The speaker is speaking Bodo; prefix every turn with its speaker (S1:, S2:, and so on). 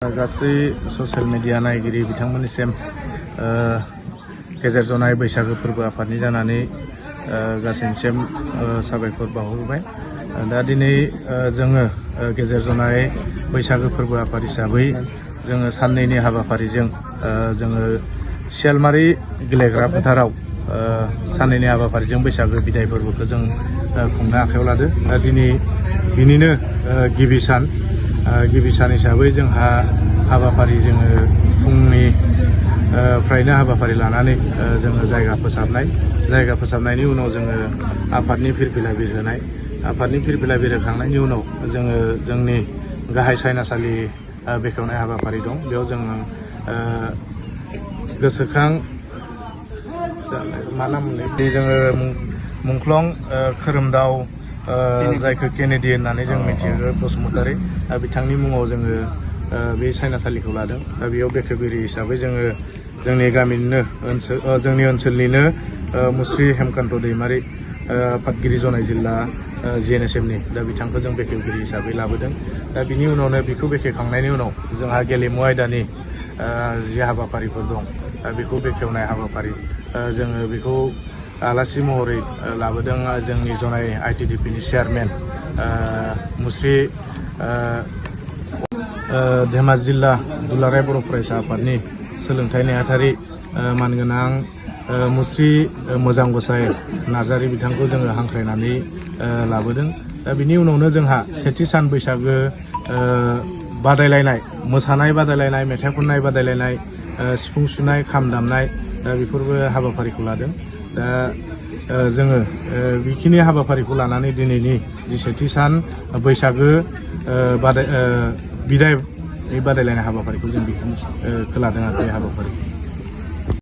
S1: गासै ससियेल मिडिया नायगिरि बिथांमोननिसिम गेजेर जनाय बैसागो फोरबो आफादनि जानानै गासैनिसिम साबायखर बावहरबाय। दा दिनै जोङो गेजेर जनाय बैसागो फोरबो आफाद हिसाबै जोङो साननैनि हाबाफारिजों जोङो सियालमारि गेलेग्रा फोथाराव साननैनि हाबाफारिजों बैसागो बिदाय फोरबोखौ जों खुंनो आखायाव लादों। दा दिनै बिनिनो गिबि सान हिसाबै जोंहा हाबाफारि जोङो फुंनि फ्रायनो हाबाफारि लानानै जोङो जायगा फोसाबनायनि उनाव जोङो आफादनि फिरफिला बिरहोनाय, आफादनि फिरफिला बिरहोखांनायनि उनाव जोङो जोंनि गाहाय सायनासालि बेखेवनाय हाबाफारि दं। बेयाव जोङो गोसोखां मा नाममोनलाय जोङो मुंख्लं खोरोमदाव जायखौ केनेडि होननानै जों मिथियो बसुमतारी, बिथांनि मुङाव जोङो बे सायनासालिखौ लादों। दा बेयाव बेखेवगिरि हिसाबै जोङो जोंनि गामिनिनो जोंनि ओनसोलनिनो मुस्रि हेमकान्त दैमारि आफादगिरि जनाय जिल्ला GNSMनि दा बिथांखौ जों बेखेवगिरि हिसाबै लाबोदों। दा बिनि उनावनो बेखौ बेखेवखांनायनि उनाव जोंहा गेलेमु आयदानि जि हाबाफारिफोर दं दा बेखौ बेखेवनाय हाबाफारि जोङो बेखौ आलासि महरै लाबोदों जोंनि जनाय ITDPनि चेयारमेन मुस्रि धेमाजि जिल्ला दुलाराय बर' फरायसा आफादनि सोलोंथाइ नेहाथारि मानगोनां मुस्रि मोजां गसाइ नार्जारि बिथांखौ जोङो हांख्रायनानै लाबोदों। दा बिनि उनावनो जोंहा सेथि सान बैसागो बादायलायनाय, मोसानाय बादायलायनाय, मेथाइ खननाय बादायलायनाय, सिफुं सुनाय, खाम दामनाय दा बेफोरबो हाबाफारिखौ लादों। दा जोङो बेखिनि हाबाफारिखौ लानानै दिनैनि जि सेथि सान बैसागो बिदाय बादायलायनाय हाबाफारिखौ जों बेखिनिखौ लादों आरो बे हाबाफारि